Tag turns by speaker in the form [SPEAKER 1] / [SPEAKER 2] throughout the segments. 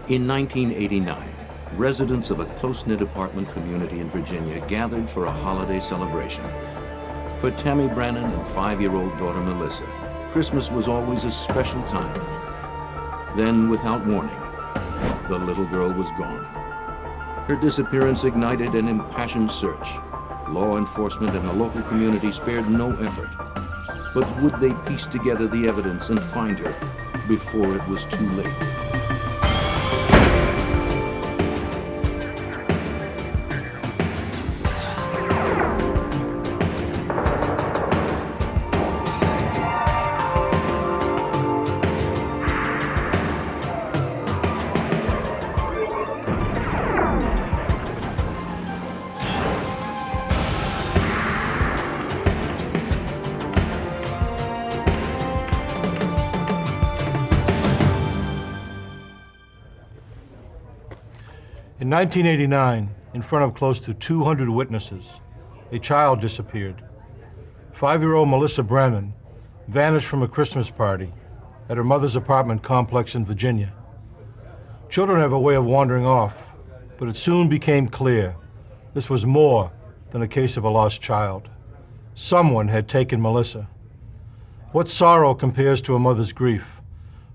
[SPEAKER 1] In 1989, residents of a close-knit apartment community in Virginia gathered for a holiday celebration. For Tammy Brannen and 5-year-old daughter Melissa, Christmas was always a special time. Then, without warning, the little girl was gone. Her disappearance ignited an impassioned search. Law enforcement and the local community spared no effort. But would they piece together the evidence and find her before it was too late?
[SPEAKER 2] In 1989, in front of close to 200 witnesses, a child disappeared. 5-year-old Melissa Brannen vanished from a Christmas party at her mother's apartment complex in Virginia. Children have a way of wandering off, but it soon became clear this was more than a case of a lost child. Someone had taken Melissa. What sorrow compares to a mother's grief?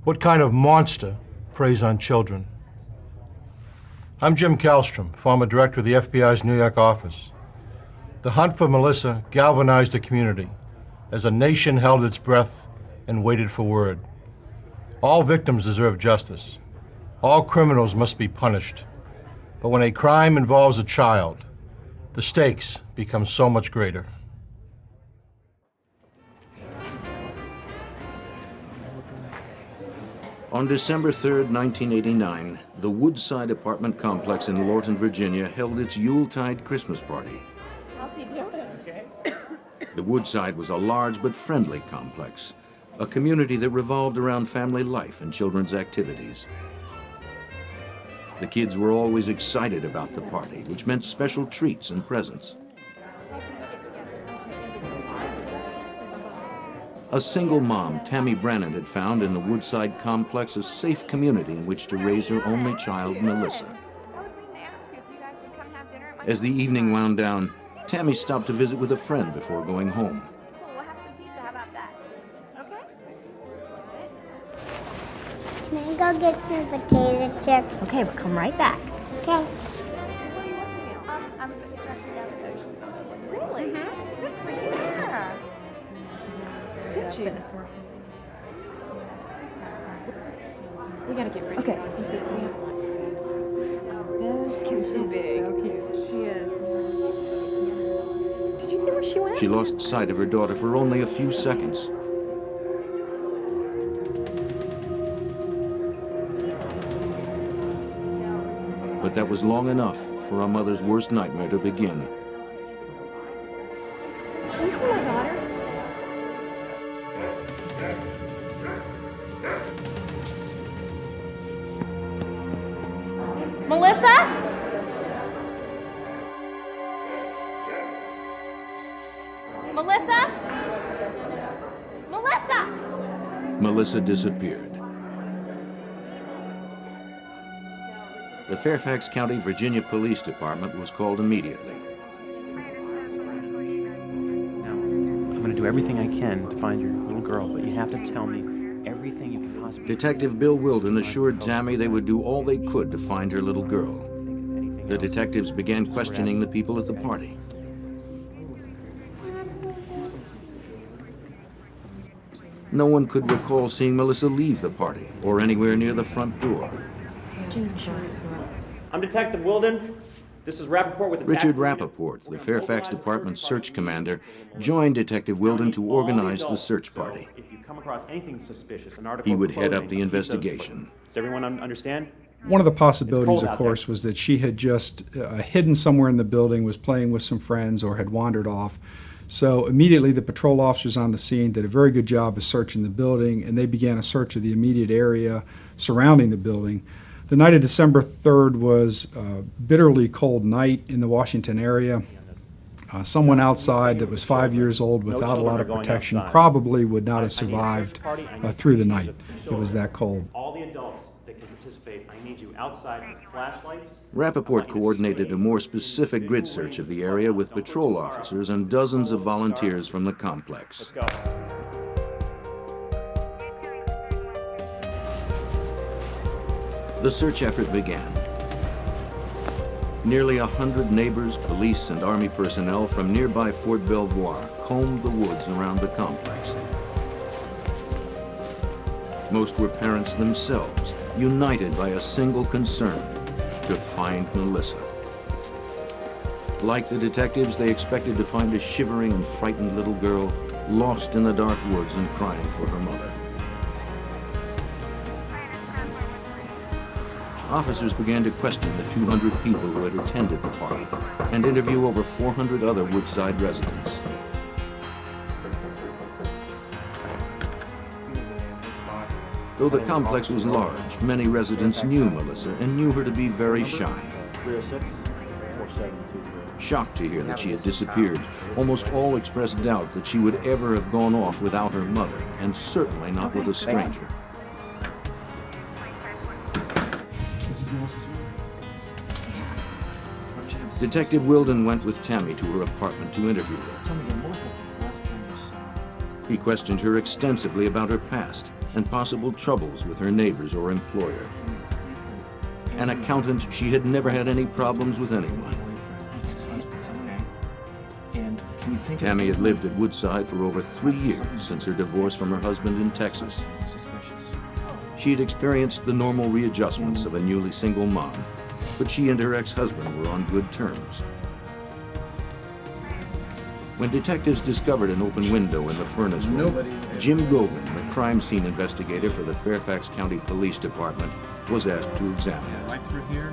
[SPEAKER 2] What kind of monster preys on children? I'm Jim Kallstrom, former director of the FBI's New York office. The hunt for Melissa galvanized the community as a nation held its breath and waited for word. All victims deserve justice. All criminals must be punished. But when a crime involves a child, the stakes become so much greater.
[SPEAKER 1] On December 3rd, 1989, the Woodside apartment complex in Lorton, Virginia held its Yuletide Christmas party. The Woodside was a large but friendly complex, a community that revolved around family life and children's activities. The kids were always excited about the party, which meant special treats and presents. A single mom, Tammy Brannen, had found in the Woodside complex a safe community in which to raise her only child, Melissa. As the evening wound down, Tammy stopped to visit with a friend before going home.
[SPEAKER 3] Cool, we'll have some pizza. How about that? Okay?
[SPEAKER 4] Can I go get some potato chips?
[SPEAKER 5] Okay, we'll come right back.
[SPEAKER 4] Okay.
[SPEAKER 3] I'm distracted out with those. Really? Mm-hmm. Good for you. Yeah. Did you?
[SPEAKER 5] We gotta get ready.
[SPEAKER 3] Okay.
[SPEAKER 5] We have a lot to do.
[SPEAKER 3] She's getting so big.
[SPEAKER 5] So cute. She is.
[SPEAKER 3] Did you see where she went?
[SPEAKER 1] She lost sight of her daughter for only a few seconds. But that was long enough for a mother's worst nightmare to begin.
[SPEAKER 3] Can you see my daughter? Melissa? Melissa? Melissa?
[SPEAKER 1] Melissa disappeared. The Fairfax County, Virginia Police Department was called immediately.
[SPEAKER 6] Now, I'm going to do everything I can to find your little girl, but you have to tell me everything you can possibly.
[SPEAKER 1] Detective Bill Wilden assured Tammy they would do all they could to find her little girl. The detectives began questioning the people at the party. No one could recall seeing Melissa leave the party or anywhere near the front door.
[SPEAKER 6] I'm Detective Wilden. This is Rappaport with the
[SPEAKER 1] Richard Rappaport, the Fairfax Department's search commander, joined Detective Wilden to organize the search party.
[SPEAKER 6] If you come across anything suspicious, an article
[SPEAKER 1] He would
[SPEAKER 6] of
[SPEAKER 1] head up
[SPEAKER 6] clothing,
[SPEAKER 1] the
[SPEAKER 6] a piece of-
[SPEAKER 1] investigation.
[SPEAKER 6] Does everyone understand?
[SPEAKER 7] One of the possibilities,
[SPEAKER 6] It's cold
[SPEAKER 7] of
[SPEAKER 6] out
[SPEAKER 7] course,
[SPEAKER 6] there.
[SPEAKER 7] was that she had just hidden somewhere in the building, was playing with some friends, or had wandered off. So immediately the patrol officers on the scene did a very good job of searching the building, and they began a search of the immediate area surrounding the building. The night of December 3rd was a bitterly cold night in the Washington area. Someone outside that was 5 years old without a lot of protection probably would not have survived through the night. It was that cold.
[SPEAKER 6] All the adults that can participate safe. I need you outside with flashlights.
[SPEAKER 1] Rappaport coordinated a more specific grid search of the area with patrol officers and dozens of volunteers from the complex.
[SPEAKER 6] Let's go.
[SPEAKER 1] The search effort began. Nearly 100 neighbors, police, and Army personnel from nearby Fort Belvoir combed the woods around the complex. Most were parents themselves, united by a single concern: to find Melissa. Like the detectives, they expected to find a shivering and frightened little girl lost in the dark woods and crying for her mother. Officers began to question the 200 people who had attended the party and interview over 400 other Woodside residents. Though the complex was large, many residents knew Melissa and knew her to be very shy. Shocked to hear that she had disappeared, almost all expressed doubt that she would ever have gone off without her mother, and certainly not with a stranger. Detective Wilden went with Tammy to her apartment to interview her. He questioned her extensively about her past and possible troubles with her neighbors or employer. An accountant, she had never had any problems with anyone. Tammy had lived at Woodside for over 3 years since her divorce from her husband in Texas. She had experienced the normal readjustments of a newly single mom, but she and her ex-husband were on good terms. When detectives discovered an open window in the furnace room, Jim Gogan, the crime scene investigator for the Fairfax County Police Department, was asked to examine it.
[SPEAKER 6] Right through here.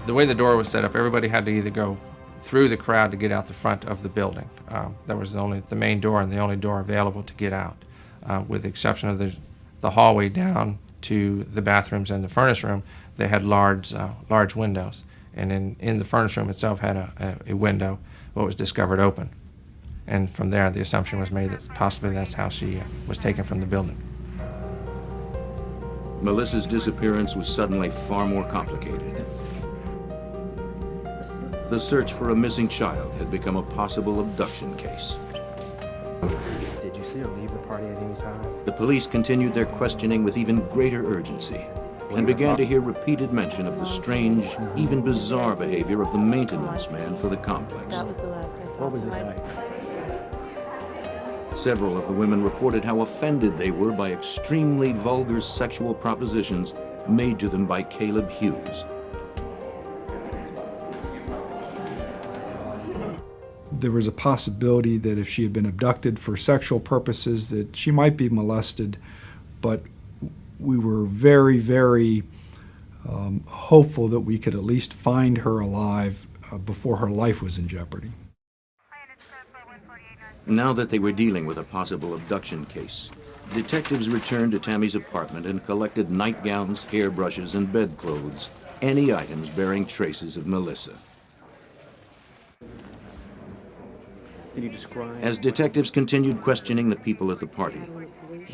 [SPEAKER 8] The way the door was set up, everybody had to either go through the crowd to get out the front of the building. That was only the main door and the only door available to get out, with the exception of the hallway down to the bathrooms and the furnace room. They had large windows, and in the furnace room itself had a window, what was discovered open. And from there, the assumption was made that possibly that's how she was taken from the building.
[SPEAKER 1] Melissa's disappearance was suddenly far more complicated. The search for a missing child had become a possible abduction case.
[SPEAKER 6] Did you see her leave the party at any time?
[SPEAKER 1] The police continued their questioning with even greater urgency and began to hear repeated mention of the strange, even bizarre behavior of the maintenance man for the complex.
[SPEAKER 5] That was the last I saw.
[SPEAKER 6] What was his height?
[SPEAKER 1] Several of the women reported how offended they were by extremely vulgar sexual propositions made to them by Caleb Hughes.
[SPEAKER 7] There was a possibility that if she had been abducted for sexual purposes, that she might be molested, but we were very, very hopeful that we could at least find her alive before her life was in jeopardy.
[SPEAKER 1] Now that they were dealing with a possible abduction case, detectives returned to Tammy's apartment and collected nightgowns, hairbrushes, and bedclothes, any items bearing traces of Melissa.
[SPEAKER 6] Can you describe?
[SPEAKER 1] As detectives continued questioning the people at the party,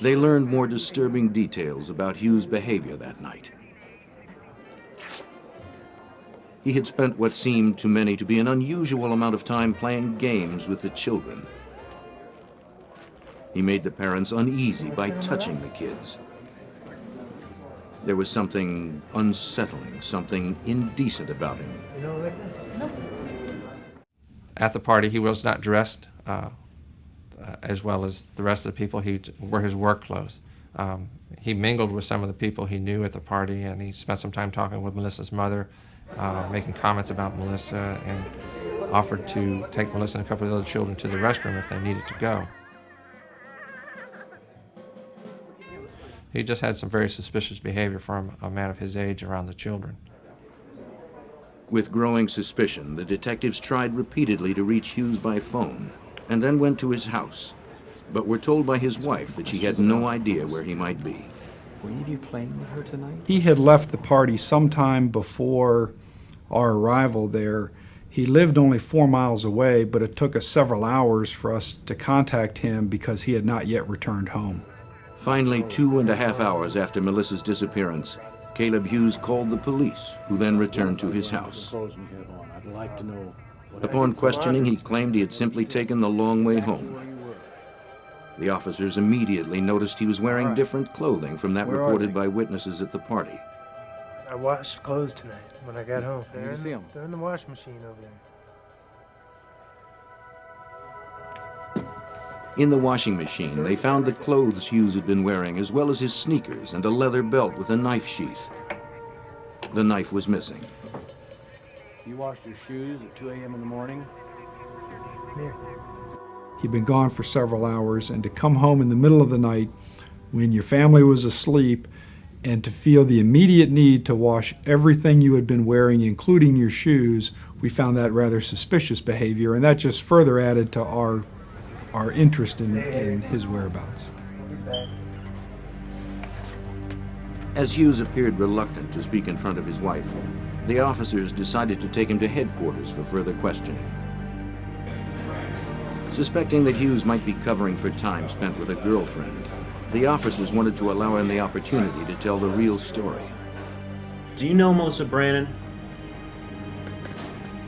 [SPEAKER 1] they learned more disturbing details about Hughes' behavior that night. He had spent what seemed to many to be an unusual amount of time playing games with the children. He made the parents uneasy by touching the kids. There was something unsettling, something indecent about him.
[SPEAKER 8] At the party, he was not dressed as well as the rest of the people. He wore his work clothes. He mingled with some of the people he knew at the party, and he spent some time talking with Melissa's mother, making comments about Melissa, and offered to take Melissa and a couple of other children to the restroom if they needed to go. He just had some very suspicious behavior from a man of his age around the children.
[SPEAKER 1] With growing suspicion, the detectives tried repeatedly to reach Hughes by phone, and then went to his house, but were told by his wife that she had no idea where he might be.
[SPEAKER 6] Were any of you playing with her tonight?
[SPEAKER 7] He had left the party sometime before our arrival there. He lived only 4 miles away, but it took us several hours for us to contact him because he had not yet returned home.
[SPEAKER 1] Finally, 2.5 hours after Melissa's disappearance, Caleb Hughes called the police, who then returned to his house. Upon questioning, he claimed he had simply taken the long way home. The officers immediately noticed he was wearing different clothing from that reported by witnesses at the party.
[SPEAKER 9] I washed clothes tonight when I got home. They're in the washing machine over there.
[SPEAKER 1] In the washing machine, they found the clothes Hughes had been wearing, as well as his sneakers and a leather belt with a knife sheath. The knife was missing.
[SPEAKER 9] You washed your shoes at 2 a.m. in the morning? Here.
[SPEAKER 7] He'd been gone for several hours, and to come home in the middle of the night when your family was asleep and to feel the immediate need to wash everything you had been wearing, including your shoes, we found that rather suspicious behavior, and that just further added to our interest in his whereabouts.
[SPEAKER 1] As Hughes appeared reluctant to speak in front of his wife, the officers decided to take him to headquarters for further questioning. Suspecting that Hughes might be covering for time spent with a girlfriend, the officers wanted to allow him the opportunity to tell the real story.
[SPEAKER 6] Do you know Melissa Brannen?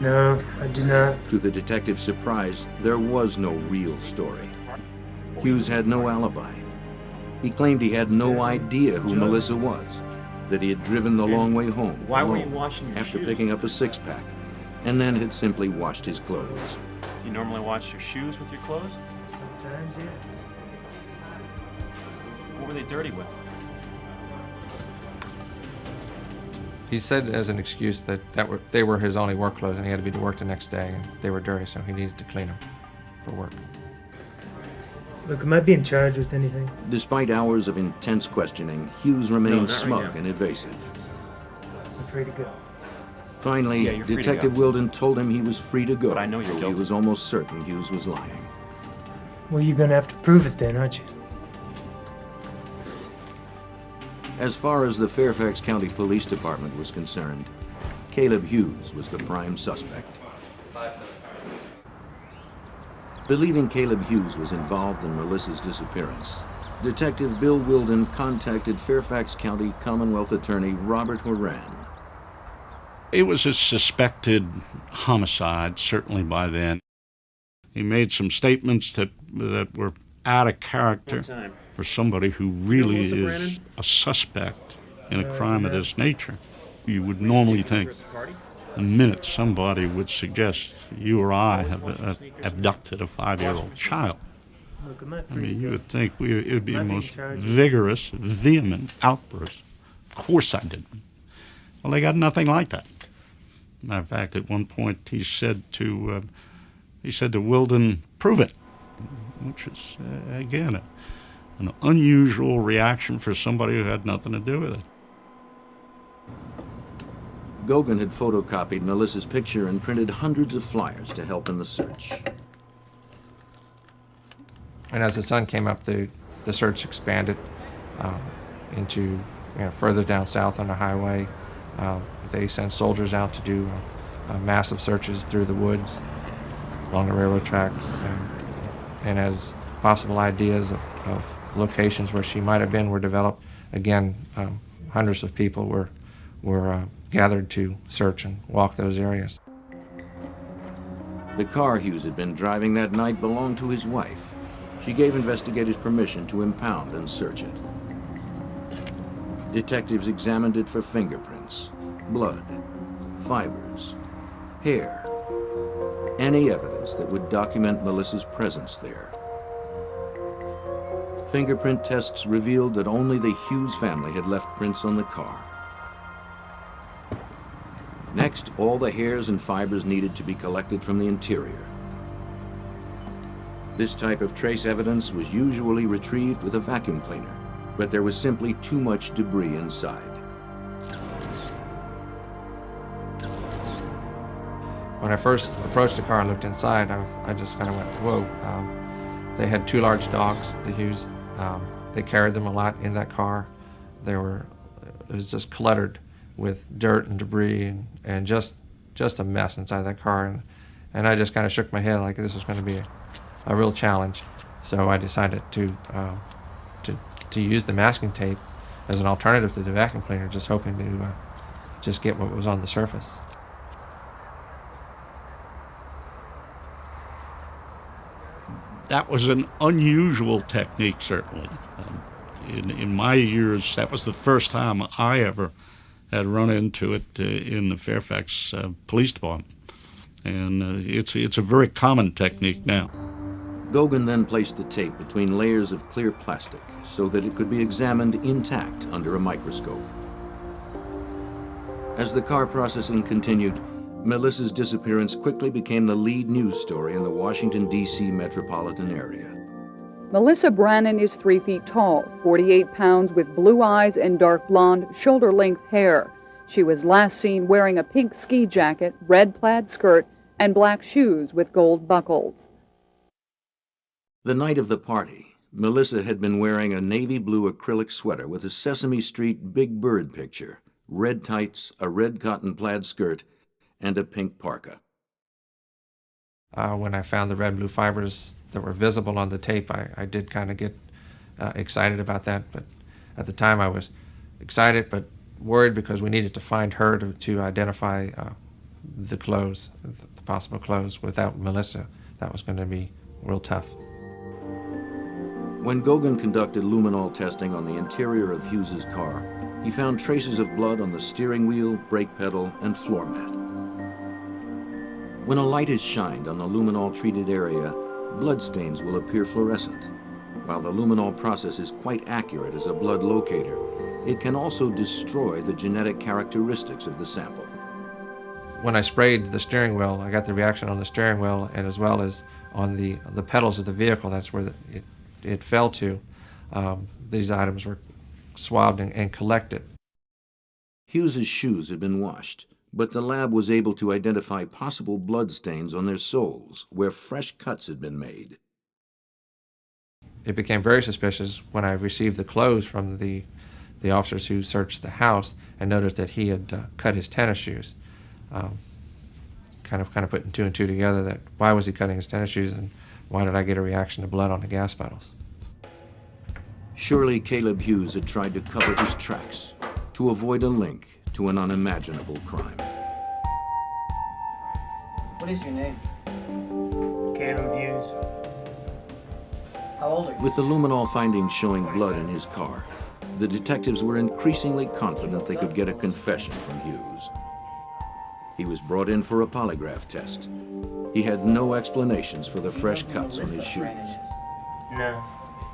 [SPEAKER 9] No, I do not.
[SPEAKER 1] To the detective's surprise, there was no real story. Hughes had no alibi. He claimed he had no idea who Melissa was, that he had driven the long way home
[SPEAKER 6] Why were you
[SPEAKER 1] alone
[SPEAKER 6] washing your
[SPEAKER 1] after
[SPEAKER 6] shoes?
[SPEAKER 1] picking up a six-pack, and then had simply washed his clothes.
[SPEAKER 6] You normally wash your shoes with your clothes?
[SPEAKER 9] Sometimes, yeah.
[SPEAKER 6] What were they dirty with?
[SPEAKER 8] He said as an excuse that they were his only work clothes and he had to be to work the next day and they were dirty, so he needed to clean them for work.
[SPEAKER 9] Look, am I being charged with anything?
[SPEAKER 1] Despite hours of intense questioning, Hughes remained
[SPEAKER 6] not right
[SPEAKER 1] smug
[SPEAKER 6] now.
[SPEAKER 1] and evasive.
[SPEAKER 9] I'm free to go.
[SPEAKER 1] Finally,
[SPEAKER 6] Yeah, you're free to
[SPEAKER 1] Detective
[SPEAKER 6] go.
[SPEAKER 1] Wilden told him he was free to go,
[SPEAKER 6] But I know you're
[SPEAKER 1] though he
[SPEAKER 6] guilty.
[SPEAKER 1] was almost certain Hughes was lying.
[SPEAKER 9] Well, you're gonna have to prove it then, aren't you?
[SPEAKER 1] As far as the Fairfax County Police Department was concerned, Caleb Hughes was the prime suspect. Believing Caleb Hughes was involved in Melissa's disappearance, Detective Bill Wilden contacted Fairfax County Commonwealth Attorney Robert Horan.
[SPEAKER 10] It was a suspected homicide, certainly by then. He made some statements that were out of character
[SPEAKER 6] One time.
[SPEAKER 10] for somebody who really
[SPEAKER 6] Melissa
[SPEAKER 10] is
[SPEAKER 6] Brannen?
[SPEAKER 10] a suspect in a crime of this nature. You would normally think the minute somebody would suggest you or I have abducted a 5-year-old child,
[SPEAKER 9] Look, am I
[SPEAKER 10] I
[SPEAKER 9] free
[SPEAKER 10] mean,
[SPEAKER 9] to
[SPEAKER 10] you
[SPEAKER 9] go?
[SPEAKER 10] would think it would be
[SPEAKER 9] Am I
[SPEAKER 10] the
[SPEAKER 9] being
[SPEAKER 10] most
[SPEAKER 9] charged with-
[SPEAKER 10] vigorous, vehement outburst. Of course I didn't. Well, they got nothing like that. Matter of fact, at one point he said to Wilden, "Prove it," which is again an unusual reaction for somebody who had nothing to do with it.
[SPEAKER 1] Gogan had photocopied Melissa's picture and printed hundreds of flyers to help in the search.
[SPEAKER 8] And as the sun came up, the search expanded into further down south on the highway. They sent soldiers out to do massive searches through the woods, along the railroad tracks, and as possible ideas of locations where she might have been were developed, again, hundreds of people were gathered to search and walk those areas.
[SPEAKER 1] The car Hughes had been driving that night belonged to his wife. She gave investigators permission to impound and search it. Detectives examined it for fingerprints, blood, fibers, hair, any evidence that would document Melissa's presence there. Fingerprint tests revealed that only the Hughes family had left prints on the car. Next, all the hairs and fibers needed to be collected from the interior. This type of trace evidence was usually retrieved with a vacuum cleaner, but there was simply too much debris inside.
[SPEAKER 8] When I first approached the car and looked inside, I just kind of went, whoa. They had 2 large dogs, the Hughes. They carried them a lot in that car. It was just cluttered with dirt and debris and just a mess inside that car. And I just kind of shook my head like this was going to be a real challenge. So I decided to use the masking tape as an alternative to the vacuum cleaner, just hoping to just get what was on the surface.
[SPEAKER 10] That was an unusual technique, certainly. In my years, that was the first time I ever had run into it in the Fairfax Police Department. And it's a very common technique now.
[SPEAKER 1] Gauguin then placed the tape between layers of clear plastic so that it could be examined intact under a microscope. As the car processing continued, Melissa's disappearance quickly became the lead news story in the Washington, D.C. metropolitan area.
[SPEAKER 11] Melissa Brannen is 3 feet tall, 48 pounds, with blue eyes and dark blonde, shoulder-length hair. She was last seen wearing a pink ski jacket, red plaid skirt, and black shoes with gold buckles.
[SPEAKER 1] The night of the party, Melissa had been wearing a navy blue acrylic sweater with a Sesame Street Big Bird picture, red tights, a red cotton plaid skirt, and a pink parka.
[SPEAKER 8] When I found the red-blue fibers that were visible on the tape, I did kind of get excited about that. But at the time I was excited but worried because we needed to find her to identify the clothes, the possible clothes. Without Melissa, that was going to be real tough.
[SPEAKER 1] When Gauguin conducted luminol testing on the interior of Hughes's car, he found traces of blood on the steering wheel, brake pedal, and floor mat. When a light is shined on the luminol-treated area, bloodstains will appear fluorescent. While the luminol process is quite accurate as a blood locator, it can also destroy the genetic characteristics of the sample.
[SPEAKER 8] When I sprayed the steering wheel, I got the reaction on the steering wheel and as well as on the pedals of the vehicle. That's where it fell to. These items were swabbed and collected.
[SPEAKER 1] Hughes's shoes had been washed, but the lab was able to identify possible blood stains on their soles where fresh cuts had been made.
[SPEAKER 8] It became very suspicious when I received the clothes from the officers who searched the house and noticed that he had cut his tennis shoes. Kind of putting two and two together, that why was he cutting his tennis shoes and why did I get a reaction to blood on the gas pedals?
[SPEAKER 1] Surely Caleb Hughes had tried to cover his tracks to avoid a link to an unimaginable crime.
[SPEAKER 12] What is your name? Caleb Hughes. How old are you?
[SPEAKER 1] With the luminol findings showing blood in his car, the detectives were increasingly confident they could get a confession from Hughes. He was brought in for a polygraph test. He had no explanations for the fresh cuts on his shoes.
[SPEAKER 12] No.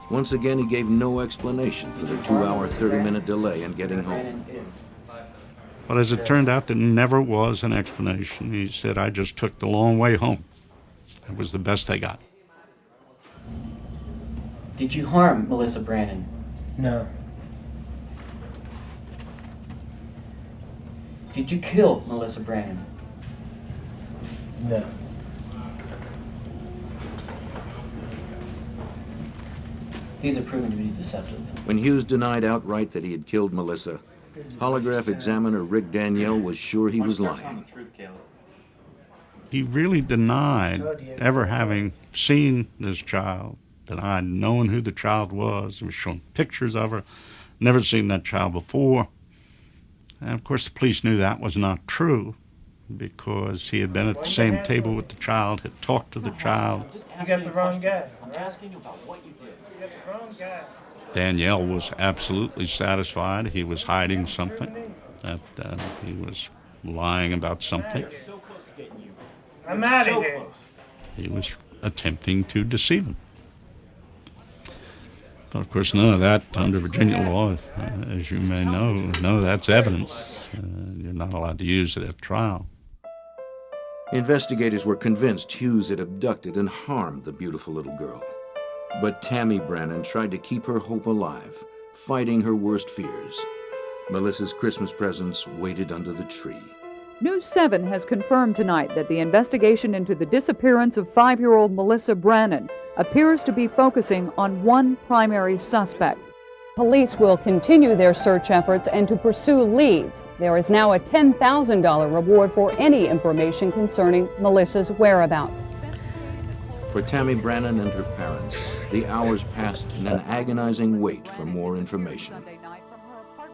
[SPEAKER 1] Once again, he gave no explanation for the 2-hour, 30-minute delay in getting home.
[SPEAKER 10] But as it turned out, there never was an explanation. He said, I just took the long way home. It was the best they got.
[SPEAKER 12] Did you harm Melissa Brannen? No. Did you kill Melissa Brannen? No. These are proven to be deceptive.
[SPEAKER 1] When Hughes denied outright that he had killed Melissa, polygraph examiner Rick Danielle was sure he was lying.
[SPEAKER 10] He really denied ever having seen this child, denied knowing who the child was. He was showing pictures of her, never seen that child before. And of course the police knew that was not true because he had been at the same table with the child, had talked to the child.
[SPEAKER 12] You got the wrong guy. I'm asking you about what you did. You got the wrong guy.
[SPEAKER 10] Danielle was absolutely satisfied he was hiding something, that he was lying about something.
[SPEAKER 12] I'm out of here.
[SPEAKER 10] He was attempting to deceive him. But of course, none of that under Virginia law, as you may know, none of that's evidence. You're not allowed to use it at trial.
[SPEAKER 1] Investigators were convinced Hughes had abducted and harmed the beautiful little girl. But Tammy Brannen tried to keep her hope alive, fighting her worst fears. Melissa's Christmas presents waited under the tree.
[SPEAKER 11] News 7 has confirmed tonight that the investigation into the disappearance of 5-year-old Melissa Brannen appears to be focusing on one primary suspect. Police will continue their search efforts and to pursue leads. There is now a $10,000 reward for any information concerning Melissa's whereabouts.
[SPEAKER 1] For Tammy Brannen and her parents, the hours passed in an agonizing wait for more information.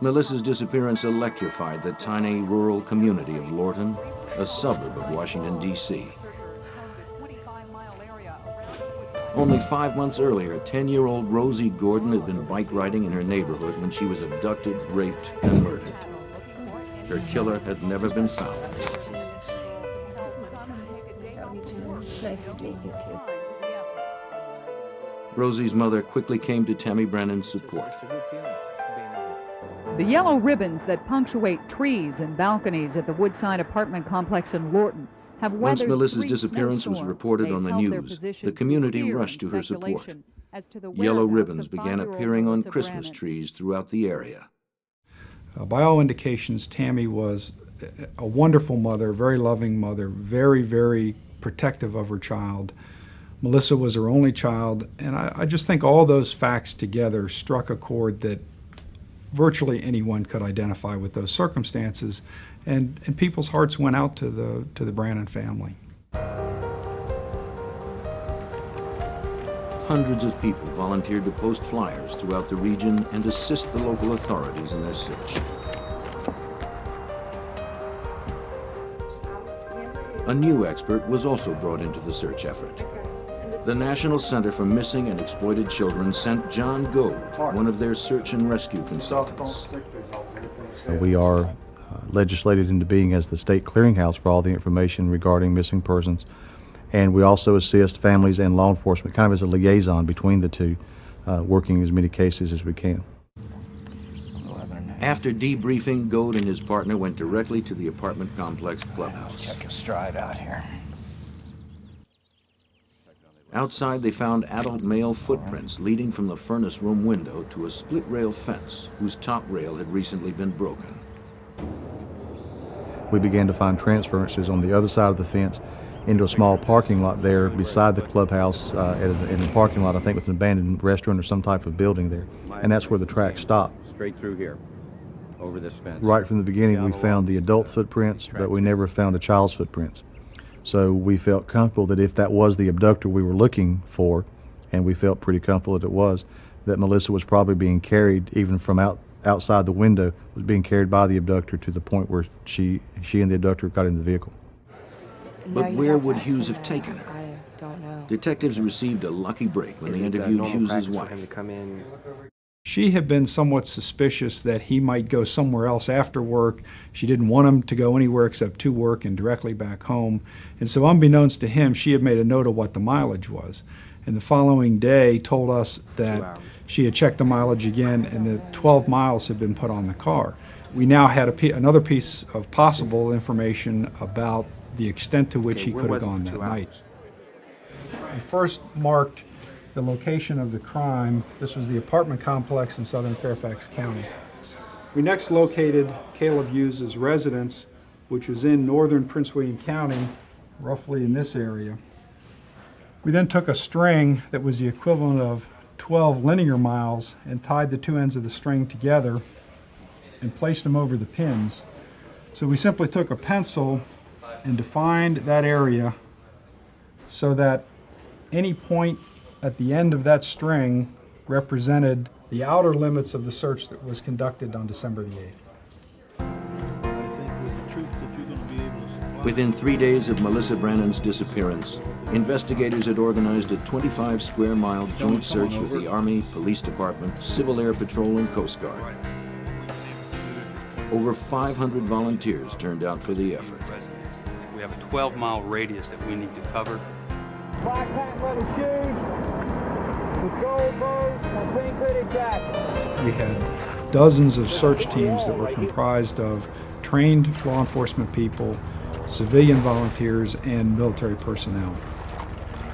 [SPEAKER 1] Melissa's disappearance electrified the tiny rural community of Lorton, a suburb of Washington, D.C. Only 5 months earlier, 10-year-old Rosie Gordon had been bike riding in her neighborhood when she was abducted, raped, and murdered. Her killer had never been found.
[SPEAKER 5] Nice to meet you too.
[SPEAKER 1] Rosie's mother quickly came to Tammy Brannen's support.
[SPEAKER 11] The yellow ribbons that punctuate trees and balconies at the Woodside apartment complex in Lorton have
[SPEAKER 1] Once
[SPEAKER 11] weathered
[SPEAKER 1] Melissa's
[SPEAKER 11] 3
[SPEAKER 1] disappearance was
[SPEAKER 11] snowstorms.
[SPEAKER 1] reported
[SPEAKER 11] They've
[SPEAKER 1] on the
[SPEAKER 11] held their
[SPEAKER 1] news,
[SPEAKER 11] position
[SPEAKER 1] the community
[SPEAKER 11] through fear
[SPEAKER 1] rushed to
[SPEAKER 11] and
[SPEAKER 1] her support.
[SPEAKER 11] speculation as to the
[SPEAKER 1] Yellow
[SPEAKER 11] whereabouts
[SPEAKER 1] ribbons
[SPEAKER 11] of
[SPEAKER 1] began
[SPEAKER 11] 5-year-old
[SPEAKER 1] appearing on
[SPEAKER 11] Melissa
[SPEAKER 1] Christmas
[SPEAKER 11] Brannen.
[SPEAKER 1] trees throughout the area.
[SPEAKER 7] By all indications, Tammy was a wonderful mother, very loving mother, very, very protective of her child. Melissa was her only child, and I just think all those facts together struck a chord that virtually anyone could identify with those circumstances, and people's hearts went out to the Brannen family.
[SPEAKER 1] Hundreds of people volunteered to post flyers throughout the region and assist the local authorities in their search. A new expert was also brought into the search effort. The National Center for Missing and Exploited Children sent John Gold, one of their search and rescue consultants.
[SPEAKER 13] We are legislated into being as the state clearinghouse for all the information regarding missing persons. And we also assist families and law enforcement, kind of as a liaison between the two, working as many cases as we can.
[SPEAKER 1] After debriefing, Gold and his partner went directly to the apartment complex clubhouse.
[SPEAKER 12] Check your stride out here.
[SPEAKER 1] Outside, they found adult male footprints leading from the furnace room window to a split rail fence whose top rail had recently been broken.
[SPEAKER 13] We began to find transferences on the other side of the fence into a small parking lot there beside the clubhouse, in the parking lot, I think, with an abandoned restaurant or some type of building there. And that's where the track stopped.
[SPEAKER 14] Straight through here, over this fence.
[SPEAKER 13] Right from the beginning, we found the adult footprints, but we never found a child's footprints. So we felt comfortable that if that was the abductor we were looking for, and we felt pretty comfortable that it was, that Melissa was probably being carried, even from outside the window, was being carried by the abductor to the point where she and the abductor got in the vehicle.
[SPEAKER 1] But where would Hughes have taken her?
[SPEAKER 5] I don't know.
[SPEAKER 1] Detectives received a lucky break when they interviewed Hughes's wife.
[SPEAKER 7] She had been somewhat suspicious that he might go somewhere else after work. She didn't want him to go anywhere except to work and directly back home. And so unbeknownst to him, she had made a note of what the mileage was. And the following day told us that she had checked the mileage again and that 12 miles had been put on the car. We now had another piece of possible information about the extent to which he could have gone that night. We first marked the location of the crime. This was the apartment complex in southern Fairfax County. We next located Caleb Hughes' residence, which was in northern Prince William County, roughly in this area. We then took a string that was the equivalent of 12 linear miles and tied the two ends of the string together and placed them over the pins. So we simply took a pencil and defined that area so that any point at the end of that string represented the outer limits of the search that was conducted on December the
[SPEAKER 1] 8th. Within 3 days of Melissa Brannen's disappearance, investigators had organized a 25-square-mile joint search with the Army, Police Department, Civil Air Patrol, and Coast Guard. Over 500 volunteers turned out for the effort.
[SPEAKER 15] We have a 12-mile radius that we need to cover.
[SPEAKER 12] Black hat, leather shoes, with gold bows, and clean fitted jacket.
[SPEAKER 7] We had dozens of search teams that were comprised of trained law enforcement people, civilian volunteers, and military personnel.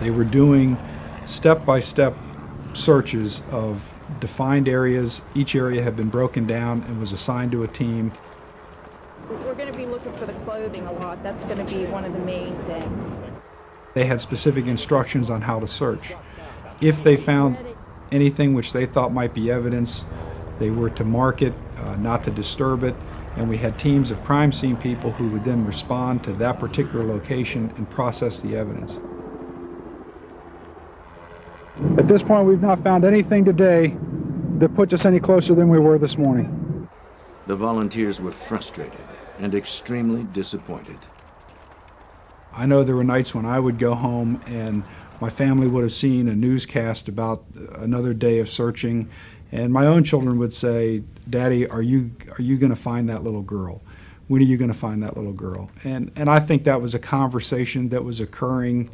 [SPEAKER 7] They were doing step-by-step searches of defined areas. Each area had been broken down and was assigned to a team.
[SPEAKER 5] We're going to be looking for the clothing a lot. That's going to be one of the main things.
[SPEAKER 7] They had specific instructions on how to search. If they found anything which they thought might be evidence, they were to mark it, not to disturb it, and we had teams of crime scene people who would then respond to that particular location and process the evidence. At this point, we've not found anything today that puts us any closer than we were this morning.
[SPEAKER 1] The volunteers were frustrated and extremely disappointed.
[SPEAKER 7] I know there were nights when I would go home and my family would have seen a newscast about another day of searching, and my own children would say, "Daddy, are you going to find that little girl? When are you going to find that little girl?" And I think that was a conversation that was occurring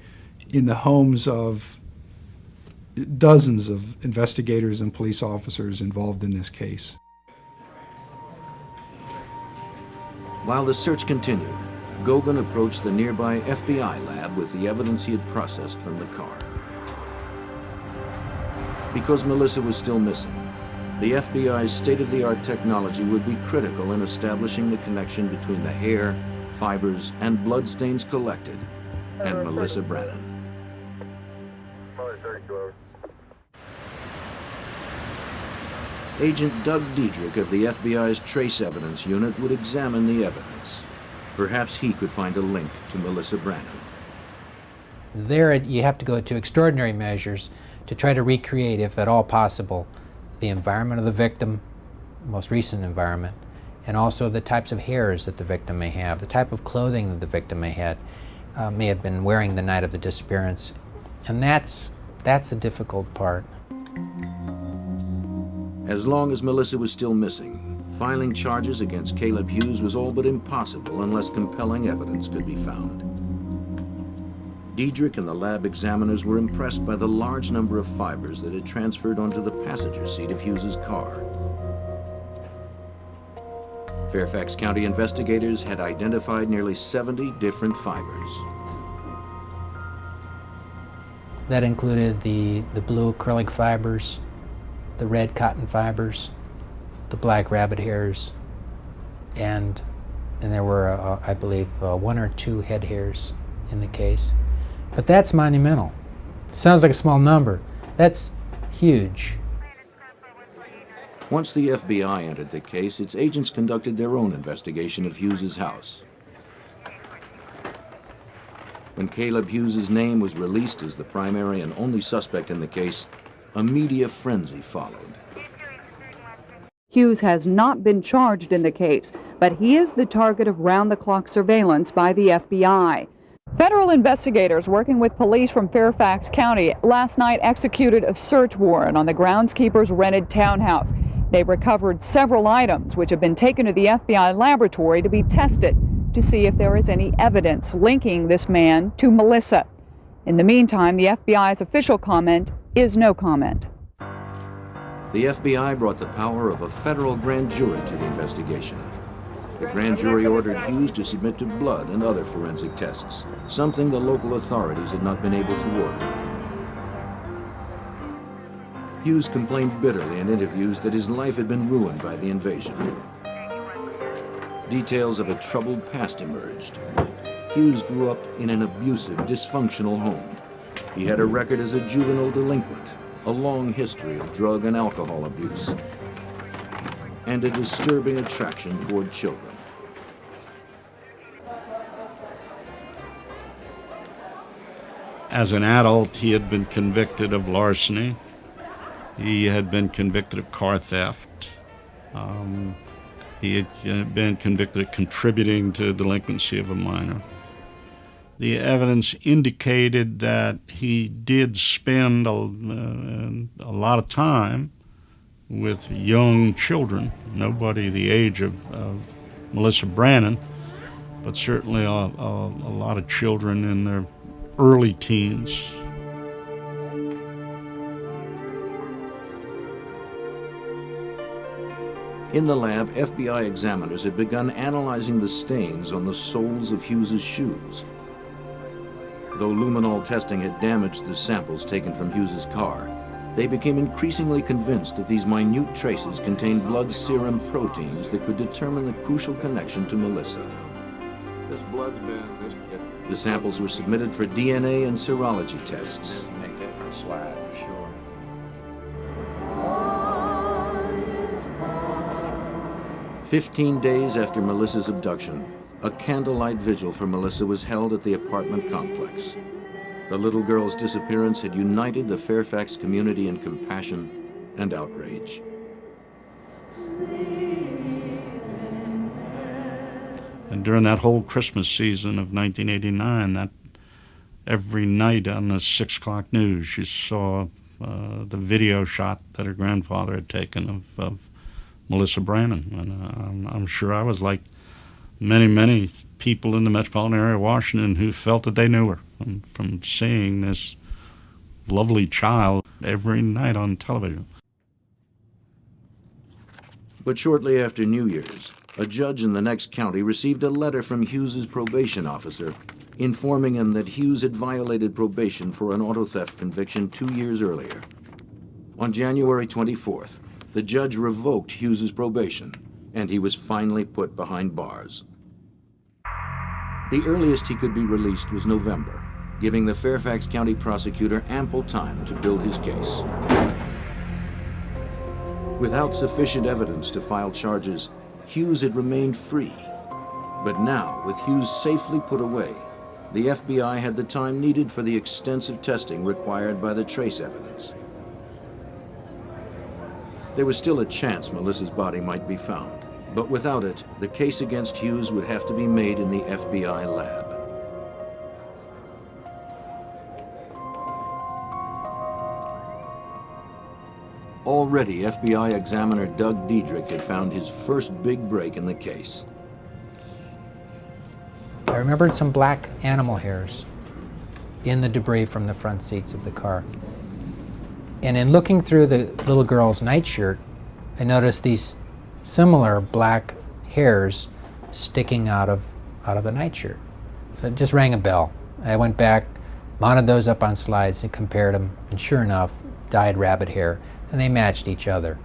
[SPEAKER 7] in the homes of dozens of investigators and police officers involved in this case.
[SPEAKER 1] While the search continued, Goguen approached the nearby FBI lab with the evidence he had processed from the car. Because Melissa was still missing, the FBI's state-of-the-art technology would be critical in establishing the connection between the hair, fibers, and bloodstains collected and Melissa Brannen. Agent Doug Diedrich of the FBI's Trace Evidence Unit would examine the evidence. Perhaps he could find a link to Melissa Brannen.
[SPEAKER 16] There you have to go to extraordinary measures to try to recreate, if at all possible, the environment of the victim, most recent environment, and also the types of hairs that the victim may have, the type of clothing that the victim may have been wearing the night of the disappearance. And that's the difficult part.
[SPEAKER 1] As long as Melissa was still missing, filing charges against Caleb Hughes was all but impossible unless compelling evidence could be found. Diedrich and the lab examiners were impressed by the large number of fibers that had transferred onto the passenger seat of Hughes's car. Fairfax County investigators had identified nearly 70 different fibers.
[SPEAKER 16] That included the blue acrylic fibers, the red cotton fibers, the black rabbit hairs, and there were, I believe, 1 or 2 head hairs in the case. But that's monumental. Sounds like a small number. That's huge.
[SPEAKER 1] Once the FBI entered the case, its agents conducted their own investigation of Hughes's house. When Caleb Hughes's name was released as the primary and only suspect in the case, a media frenzy followed.
[SPEAKER 11] Hughes has not been charged in the case, but he is the target of round-the-clock surveillance by the FBI. Federal investigators working with police from Fairfax County last night executed a search warrant on the groundskeeper's rented townhouse. They recovered several items which have been taken to the FBI laboratory to be tested to see if there is any evidence linking this man to Melissa. In the meantime, the FBI's official comment is no comment.
[SPEAKER 1] The FBI brought the power of a federal grand jury to the investigation. The grand jury ordered Hughes to submit to blood and other forensic tests, something the local authorities had not been able to order. Hughes complained bitterly in interviews that his life had been ruined by the invasion. Details of a troubled past emerged. Hughes grew up in an abusive, dysfunctional home. He had a record as a juvenile delinquent, a long history of drug and alcohol abuse, and a disturbing attraction toward children.
[SPEAKER 10] As an adult, he had been convicted of larceny. He had been convicted of car theft. He had been convicted of contributing to delinquency of a minor. The evidence indicated that he did spend a lot of time with young children, nobody the age of Melissa Brannen, but certainly a lot of children in their early teens.
[SPEAKER 1] In the lab, FBI examiners had begun analyzing the stains on the soles of Hughes's shoes. Though luminol testing had damaged the samples taken from Hughes's car, they became increasingly convinced that these minute traces contained blood serum proteins that could determine the crucial connection to Melissa.
[SPEAKER 17] This blood's been...
[SPEAKER 1] The samples were submitted for DNA and serology tests.
[SPEAKER 17] Make different slide, for sure.
[SPEAKER 1] "15 days after Melissa's abduction, a candlelight vigil for Melissa was held at the apartment complex. The little girl's disappearance had united the Fairfax community in compassion and outrage.
[SPEAKER 10] during that whole Christmas season of 1989, that every night on the 6 o'clock news, you saw the video shot that her grandfather had taken of Melissa Brannen. And I'm sure I was like many people in the metropolitan area of Washington who felt that they knew her from seeing this lovely child every night on television.
[SPEAKER 1] But shortly after New Year's, a judge in the next county received a letter from Hughes's probation officer informing him that Hughes had violated probation for an auto theft conviction 2 years earlier. On January 24th, the judge revoked Hughes's probation, and he was finally put behind bars. The earliest he could be released was November, giving the Fairfax County prosecutor ample time to build his case. Without sufficient evidence to file charges, Hughes had remained free. But now, with Hughes safely put away, the FBI had the time needed for the extensive testing required by the trace evidence. There was still a chance Melissa's body might be found, but without it, the case against Hughes would have to be made in the FBI lab. Already, FBI examiner Doug Diedrich had found his first big break in the case.
[SPEAKER 16] I remembered some black animal hairs in the debris from the front seats of the car. And in looking through the little girl's nightshirt, I noticed these similar black hairs sticking out of the nightshirt. So it just rang a bell. I went back, mounted those up on slides and compared them, and sure enough, dyed rabbit hair, and they matched each other.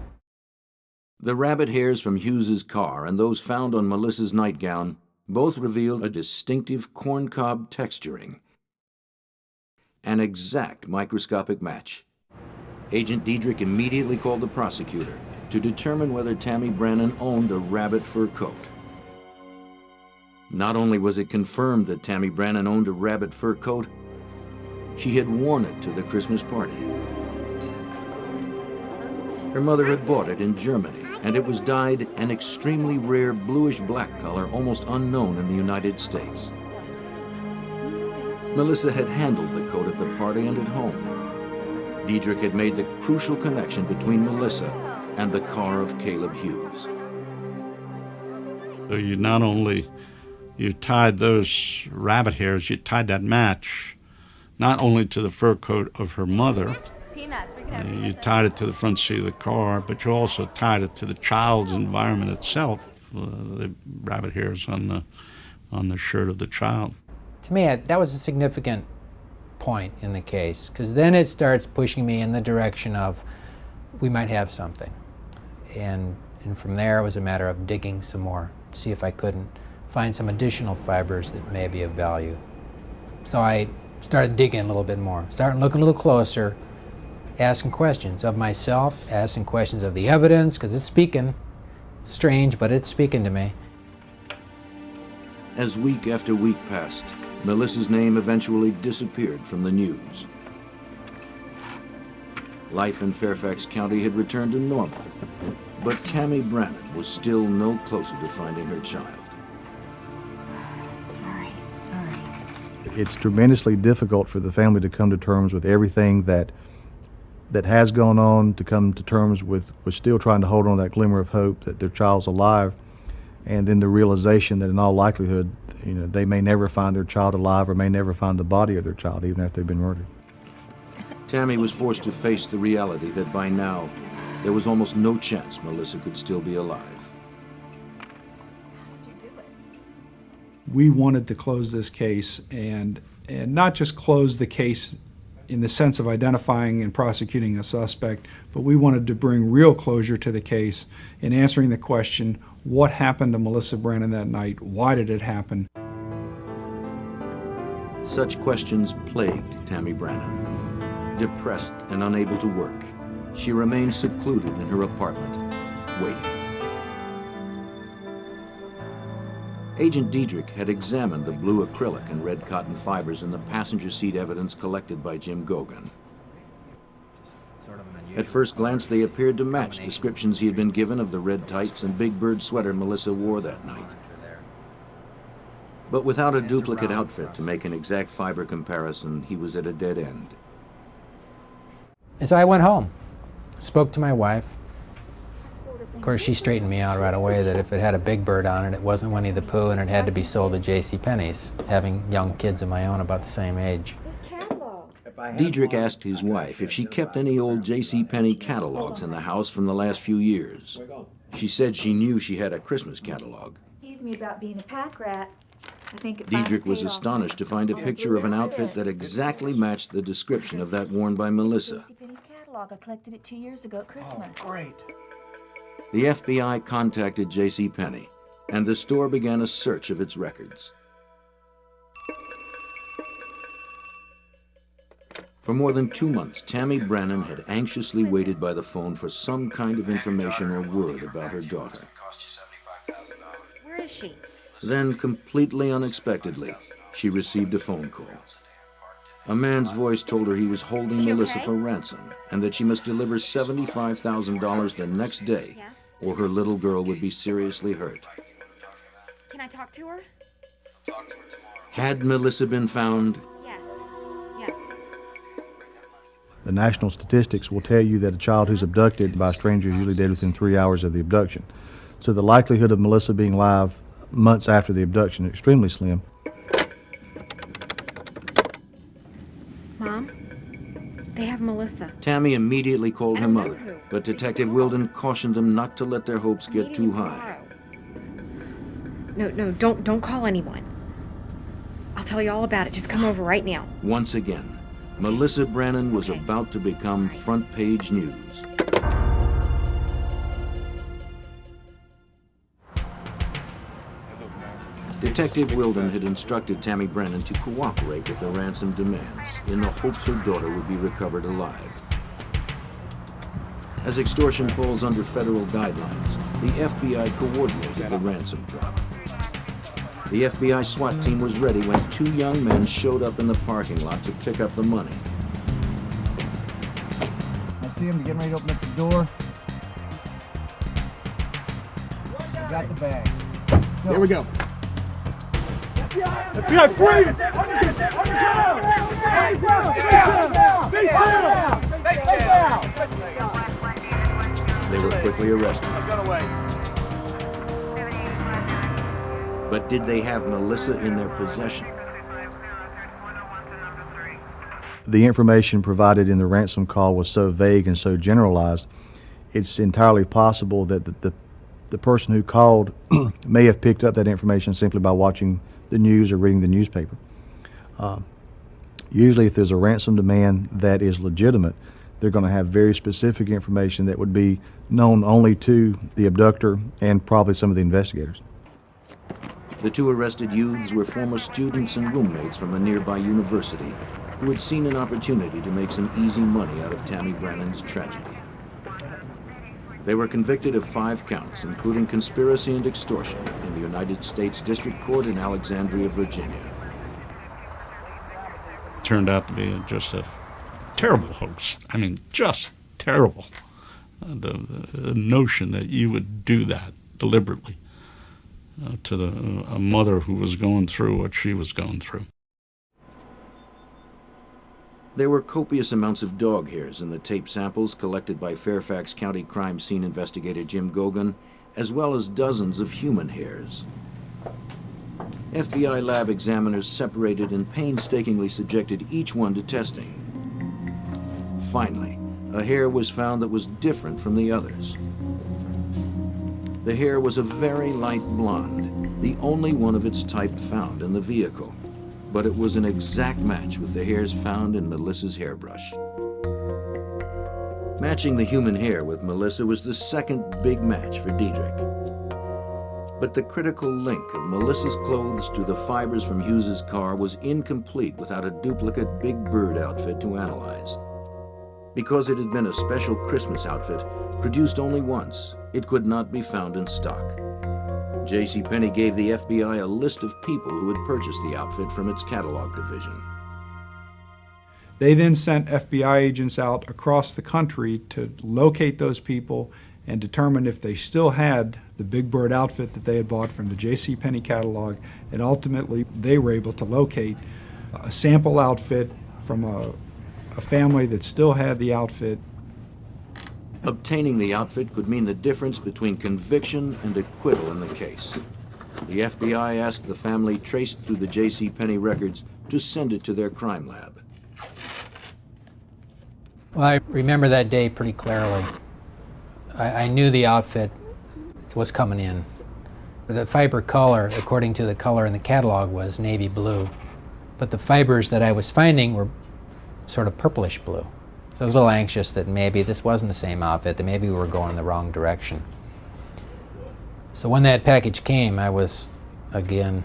[SPEAKER 1] The rabbit hairs from Hughes's car and those found on Melissa's nightgown both revealed a distinctive corncob texturing. An exact microscopic match. Agent Diedrich immediately called the prosecutor to determine whether Tammy Brannen owned a rabbit fur coat. Not only was it confirmed that Tammy Brannen owned a rabbit fur coat, she had worn it to the Christmas party. Her mother had bought it in Germany, and it was dyed an extremely rare bluish-black color almost unknown in the United States. Melissa had handled the coat at the party and at home. Diedrich had made the crucial connection between Melissa and the car of Caleb Hughes.
[SPEAKER 10] So you not only, you tied those rabbit hairs, you tied that match not only to the fur coat of her mother, you tied it to the front seat of the car, but you also tied it to the child's environment itself, the rabbit hairs on the shirt of the child.
[SPEAKER 16] To me, that was a significant point in the case, because then it starts pushing me in the direction of we might have something. And from there, it was a matter of digging some more, to see if I couldn't find some additional fibers that may be of value. So I started digging a little bit more, starting looking a little closer, asking questions of myself, asking questions of the evidence, because it's speaking. Strange, but it's speaking to me.
[SPEAKER 1] As week after week passed, Melissa's name eventually disappeared from the news. Life in Fairfax County had returned to normal, but Tammy Brannen was still no closer to finding her child.
[SPEAKER 13] It's tremendously difficult for the family to come to terms with everything that has gone on, to come to terms with still trying to hold on to that glimmer of hope that their child's alive, and then the realization that in all likelihood, they may never find their child alive or may never find the body of their child even after they've been murdered.
[SPEAKER 1] Tammy was forced to face the reality that by now, there was almost no chance Melissa could still be alive.
[SPEAKER 7] We wanted to close this case and not just close the case in the sense of identifying and prosecuting a suspect, but we wanted to bring real closure to the case in answering the question, what happened to Melissa Brannen that night? Why did it happen?
[SPEAKER 1] Such questions plagued Tammy Brannen. Depressed and unable to work, she remained secluded in her apartment, waiting. Agent Diedrich had examined the blue acrylic and red cotton fibers in the passenger seat evidence collected by Jim Gogan. At first glance, they appeared to match descriptions he had been given of the red tights and big bird sweater Melissa wore that night. But without a duplicate outfit to make an exact fiber comparison, he was at a dead end.
[SPEAKER 16] And so I went home, spoke to my wife. Of course, she straightened me out right away that if it had a big bird on it, it wasn't Winnie the Pooh, and it had to be sold at JCPenney's, having young kids of my own about the same age.
[SPEAKER 1] Diedrich asked his wife if she kept any old JCPenney catalogs in the house from the last few years. She said she knew she had a Christmas catalog.
[SPEAKER 3] Teased me about being a pack rat. I think it
[SPEAKER 1] Diedrich was
[SPEAKER 3] paid off.
[SPEAKER 1] astonished to find a picture of an outfit that exactly matched the description of that worn by Melissa.
[SPEAKER 3] JCPenney's catalog. I collected it 2 years ago at Christmas.
[SPEAKER 9] Oh, great.
[SPEAKER 1] The FBI contacted JCPenney, and the store began a search of its records. For more than 2 months, Tammy Brannen had anxiously waited by the phone for some kind of information or word about her daughter.
[SPEAKER 3] Where is she?
[SPEAKER 1] Then, completely unexpectedly, she received a phone call. A man's voice told her he was holding Melissa for ransom and that she must deliver $75,000 the next day, or her little girl would be seriously hurt.
[SPEAKER 3] Can I talk to her?
[SPEAKER 1] Had Melissa been found?
[SPEAKER 3] Yes. Yes.
[SPEAKER 13] The national statistics will tell you that a child who's abducted by a stranger is usually dead within 3 hours of the abduction. So the likelihood of Melissa being alive months after the abduction is extremely slim.
[SPEAKER 3] Mom, they have Melissa.
[SPEAKER 1] Tammy immediately called her mother, but Detective Wilden cautioned them not to let their hopes get too high.
[SPEAKER 3] No, don't call anyone. I'll tell you all about it. Just come over right now.
[SPEAKER 1] Once again, Melissa Brannen was about to become front-page news. Detective Wilden had instructed Tammy Brannen to cooperate with the ransom demands in the hopes her daughter would be recovered alive. As extortion falls under federal guidelines, the FBI coordinated the ransom drop. The FBI SWAT team was ready when 2 young men showed up in the parking lot to pick up the money.
[SPEAKER 12] I see him getting ready to open up the door. Got the bag. Go. Here we go. FBI, freeze!
[SPEAKER 1] They were quickly arrested. But did they have Melissa in their possession?
[SPEAKER 13] The information provided in the ransom call was so vague and so generalized, it's entirely possible that the person who called may have picked up that information simply by watching the news or reading the newspaper. Usually if there's a ransom demand that is legitimate, they're going to have very specific information that would be known only to the abductor and probably some of the investigators.
[SPEAKER 1] The 2 arrested youths were former students and roommates from a nearby university who had seen an opportunity to make some easy money out of Tammy Brannen's tragedy. They were convicted of 5 counts, including conspiracy and extortion, in the United States District Court in Alexandria, Virginia.
[SPEAKER 10] Turned out to be just a terrible hoax. I mean, just terrible. The notion that you would do that deliberately to a mother who was going through what she was going through.
[SPEAKER 1] There were copious amounts of dog hairs in the tape samples collected by Fairfax County crime scene investigator Jim Gogan, as well as dozens of human hairs. FBI lab examiners separated and painstakingly subjected each one to testing. Finally, a hair was found that was different from the others. The hair was a very light blonde, the only one of its type found in the vehicle. But it was an exact match with the hairs found in Melissa's hairbrush. Matching the human hair with Melissa was the second big match for Diedrich. But the critical link of Melissa's clothes to the fibers from Hughes's car was incomplete without a duplicate Big Bird outfit to analyze. Because it had been a special Christmas outfit, produced only once, it could not be found in stock. JCPenney gave the FBI a list of people who had purchased the outfit from its catalog division.
[SPEAKER 7] They then sent FBI agents out across the country to locate those people and determined if they still had the Big Bird outfit that they had bought from the JCPenney catalog, and ultimately they were able to locate a sample outfit from a family that still had the outfit.
[SPEAKER 1] Obtaining the outfit could mean the difference between conviction and acquittal in the case. The FBI asked the family traced through the JCPenney records to send it to their crime lab.
[SPEAKER 16] Well, I remember that day pretty clearly. I knew the outfit was coming in. The fiber color, according to the color in the catalog, was navy blue. But the fibers that I was finding were sort of purplish blue. So I was a little anxious that maybe this wasn't the same outfit, that maybe we were going in the wrong direction. So when that package came, I was, again,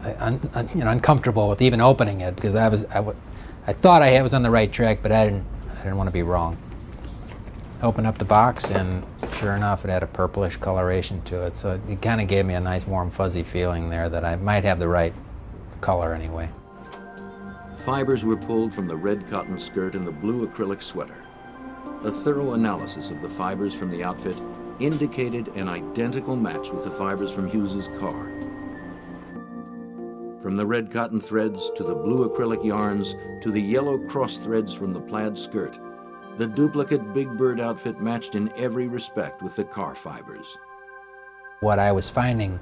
[SPEAKER 16] uncomfortable with even opening it, because I thought I was on the right track, but I didn't want to be wrong. I opened up the box, and sure enough, it had a purplish coloration to it. So it kind of gave me a nice, warm, fuzzy feeling there that I might have the right color anyway.
[SPEAKER 1] Fibers were pulled from the red cotton skirt and the blue acrylic sweater. A thorough analysis of the fibers from the outfit indicated an identical match with the fibers from Hughes's car. From the red cotton threads to the blue acrylic yarns to the yellow cross threads from the plaid skirt, the duplicate Big Bird outfit matched in every respect with the car fibers.
[SPEAKER 16] What I was finding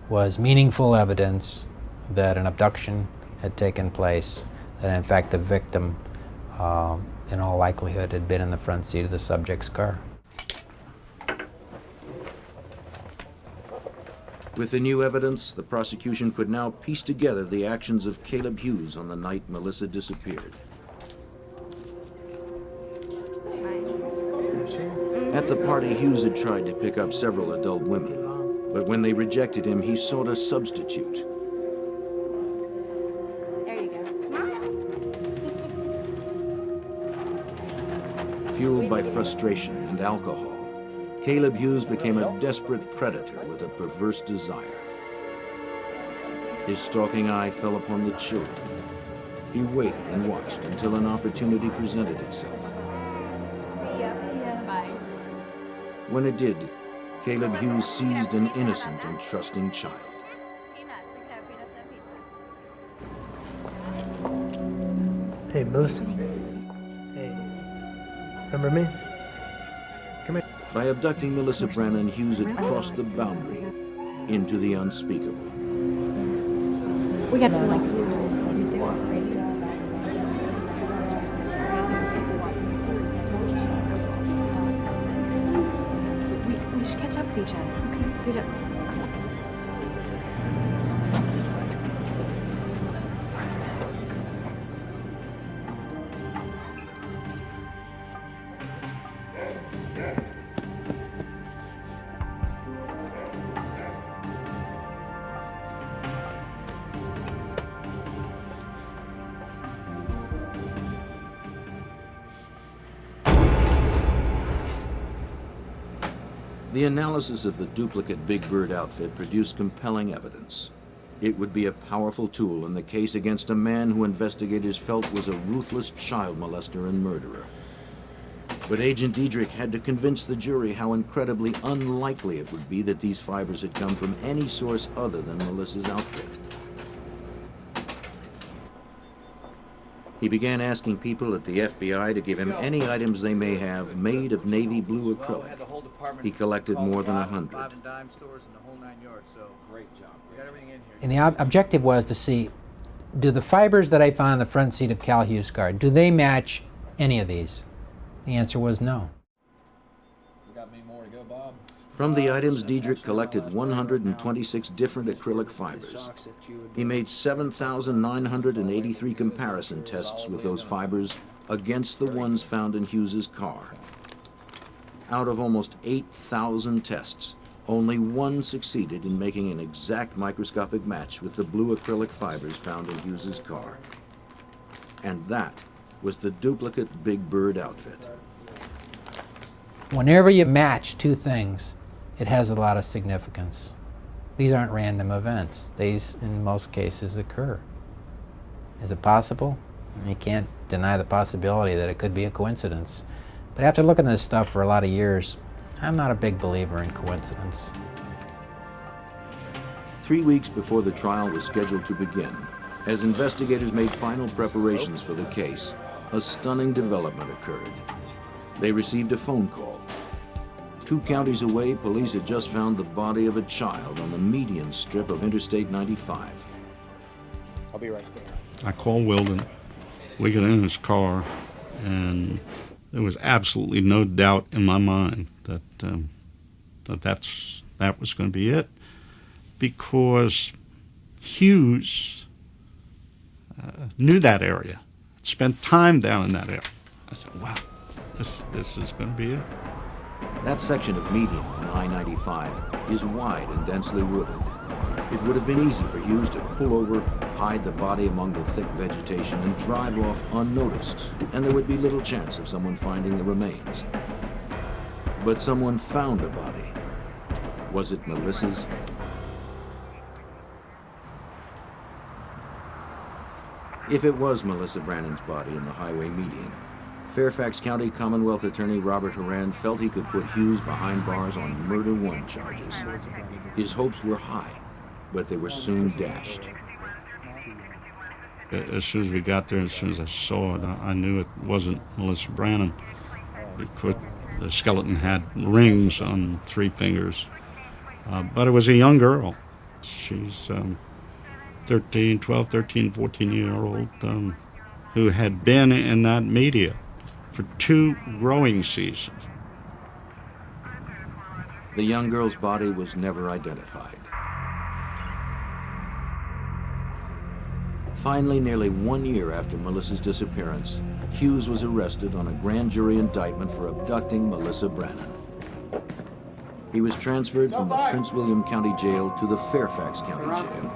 [SPEAKER 16] was meaningful evidence that an abduction had taken place, that in fact the victim, in all likelihood, had been in the front seat of the subject's car.
[SPEAKER 1] With the new evidence, the prosecution could now piece together the actions of Caleb Hughes on the night Melissa disappeared. At the party, Hughes had tried to pick up several adult women, but when they rejected him, he sought a substitute. Fueled by frustration and alcohol, Caleb Hughes became a desperate predator with a perverse desire. His stalking eye fell upon the children. He waited and watched until an opportunity presented itself. When it did, Caleb Hughes seized an innocent and trusting child.
[SPEAKER 18] Hey, Melissa. Hey. Remember me? Come here.
[SPEAKER 1] By abducting Melissa Brannen, Hughes had crossed the boundary into the unspeakable.
[SPEAKER 3] We got to like we did a great job. We should catch up with each other. Okay. Did it.
[SPEAKER 1] The analysis of the duplicate Big Bird outfit produced compelling evidence. It would be a powerful tool in the case against a man who investigators felt was a ruthless child molester and murderer. But Agent Diedrich had to convince the jury how incredibly unlikely it would be that these fibers had come from any source other than Melissa's outfit. He began asking people at the FBI to give him any items they may have made of navy blue acrylic. He collected more than 100.
[SPEAKER 16] And the objective was to see, do the fibers that I found in the front seat of Cal Hughes' car, do they match any of these? The answer was no.
[SPEAKER 1] From the items, Diedrich collected 126 different acrylic fibers. He made 7,983 comparison tests with those fibers against the ones found in Hughes's car. Out of almost 8,000 tests, only one succeeded in making an exact microscopic match with the blue acrylic fibers found in Hughes's car. And that was the duplicate Big Bird outfit.
[SPEAKER 16] Whenever you match two things, it has a lot of significance. These aren't random events. These, in most cases, occur. Is it possible? You can't deny the possibility that it could be a coincidence. But after looking at this stuff for a lot of years, I'm not a big believer in coincidence.
[SPEAKER 1] 3 weeks before the trial was scheduled to begin, as investigators made final preparations for the case, a stunning development occurred. They received a phone call. 2 counties away, police had just found the body of a child on the median strip of Interstate 95.
[SPEAKER 6] I'll be right there.
[SPEAKER 10] I called Weldon. We got in his car, and there was absolutely no doubt in my mind that that was going to be it, because Hughes knew that area, spent time down in that area. I said, wow, this is going to be it.
[SPEAKER 1] That section of median on I-95 is wide and densely wooded. It would have been easy for Hughes to pull over, hide the body among the thick vegetation, and drive off unnoticed, and there would be little chance of someone finding the remains. But someone found a body. Was it Melissa's? If it was Melissa Brannen's body in the highway median, Fairfax County Commonwealth Attorney Robert Horan felt he could put Hughes behind bars on Murder 1 charges. His hopes were high, but they were soon dashed.
[SPEAKER 10] As soon as we got there, as soon as I saw it, I knew it wasn't Melissa Brannen, because the skeleton had rings on 3 fingers. But it was a young girl. She's 13, 14-year-old who had been in that media for 2 growing seasons.
[SPEAKER 1] The young girl's body was never identified. Finally, nearly 1 year after Melissa's disappearance, Hughes was arrested on a grand jury indictment for abducting Melissa Brannen. He was transferred from the Prince William County Jail to the Fairfax County Jail.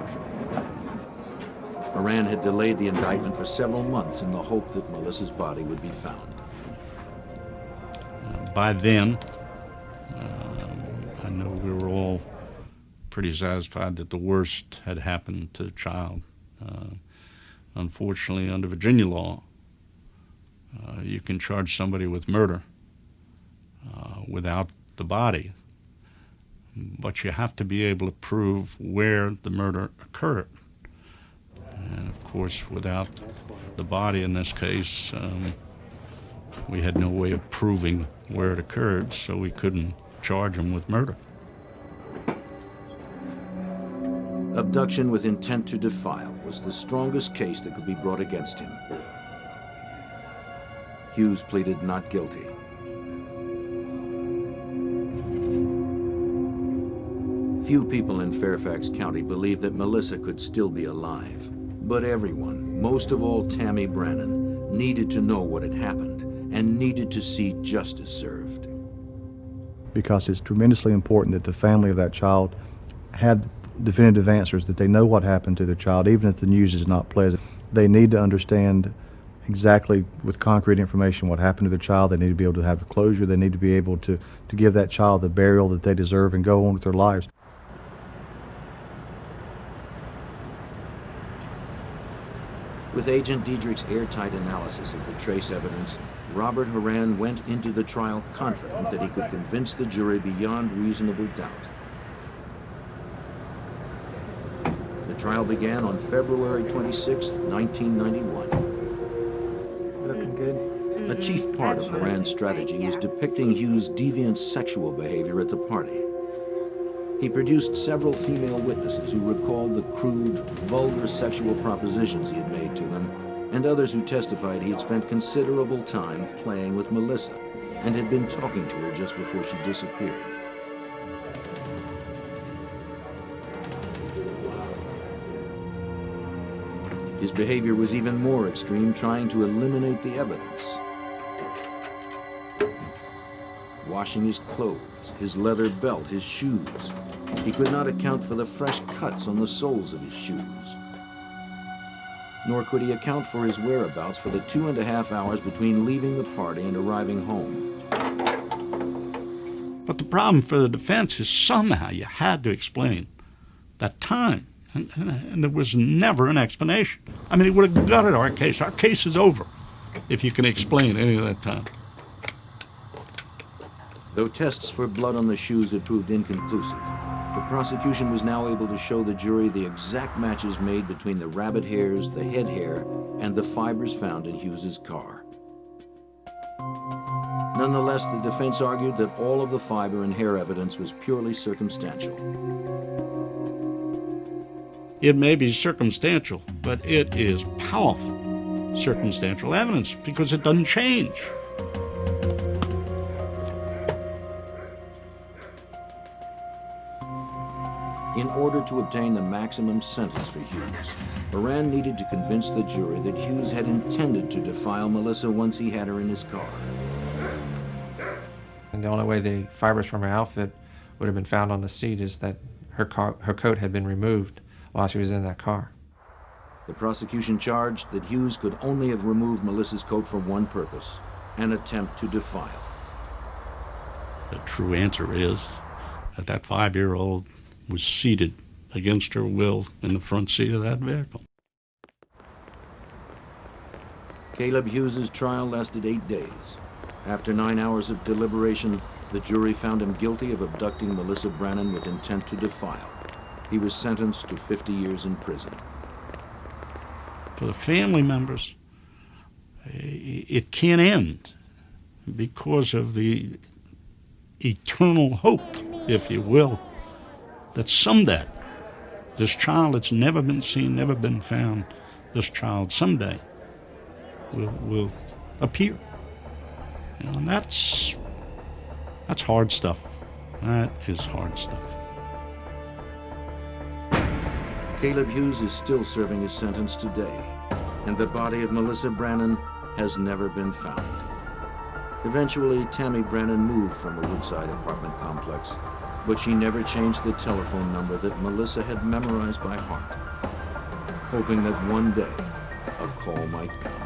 [SPEAKER 1] Horan had delayed the indictment for several months in the hope that Melissa's body would be found.
[SPEAKER 10] By then, I know we were all pretty satisfied that the worst had happened to the child. Unfortunately, under Virginia law, you can charge somebody with murder without the body, but you have to be able to prove where the murder occurred. And of course, without the body in this case, we had no way of proving where it occurred, so we couldn't charge him with murder.
[SPEAKER 1] Abduction with intent to defile was the strongest case that could be brought against him. Hughes pleaded not guilty. Few people in Fairfax County believed that Melissa could still be alive, but everyone, most of all Tammy Brannen, needed to know what had happened and needed to see justice served.
[SPEAKER 13] Because it's tremendously important that the family of that child had definitive answers, that they know what happened to their child, even if the news is not pleasant. They need to understand exactly with concrete information what happened to their child. They need to be able to have closure. They need to be able to give that child the burial that they deserve and go on with their lives.
[SPEAKER 1] With Agent Diedrich's airtight analysis of the trace evidence, Robert Horan went into the trial confident that he could convince the jury beyond reasonable doubt. The trial began on February 26, 1991.
[SPEAKER 18] Looking good.
[SPEAKER 1] A chief part of Horan's strategy was depicting Hughes' deviant sexual behavior at the party. He produced several female witnesses who recalled the crude, vulgar sexual propositions he had made to them, and others who testified he had spent considerable time playing with Melissa and had been talking to her just before she disappeared. His behavior was even more extreme, trying to eliminate the evidence. Washing his clothes, his leather belt, his shoes. He could not account for the fresh cuts on the soles of his shoes. Nor could he account for his whereabouts for the 2.5 hours between leaving the party and arriving home.
[SPEAKER 10] But the problem for the defense is somehow you had to explain that time. And there was never an explanation. I mean, it would have gutted our case. Our case is over if you can explain any of that time.
[SPEAKER 1] Though tests for blood on the shoes had proved inconclusive, the prosecution was now able to show the jury the exact matches made between the rabbit hairs, the head hair, and the fibers found in Hughes's car. Nonetheless, the defense argued that all of the fiber and hair evidence was purely circumstantial.
[SPEAKER 10] It may be circumstantial, but it is powerful circumstantial evidence because it doesn't change.
[SPEAKER 1] In order to obtain the maximum sentence for Hughes, Brannen needed to convince the jury that Hughes had intended to defile Melissa once he had her in his car.
[SPEAKER 8] And the only way the fibers from her outfit would have been found on the seat is that her coat had been removed while she was in that car.
[SPEAKER 1] The prosecution charged that Hughes could only have removed Melissa's coat for one purpose, an attempt to defile.
[SPEAKER 10] The true answer is that that 5-year-old was seated against her will in the front seat of that vehicle.
[SPEAKER 1] Caleb Hughes's trial lasted 8 days. After 9 hours of deliberation, the jury found him guilty of abducting Melissa Brannen with intent to defile. He was sentenced to 50 years in prison.
[SPEAKER 10] For the family members, it can't end because of the eternal hope, if you will, that someday this child that's never been seen, never been found, this child someday will appear. You know, and that's hard stuff. That is hard stuff.
[SPEAKER 1] Caleb Hughes is still serving his sentence today, and the body of Melissa Brannen has never been found. Eventually, Tammy Brannen moved from the Woodside apartment complex, but she never changed the telephone number that Melissa had memorized by heart, hoping that one day a call might come.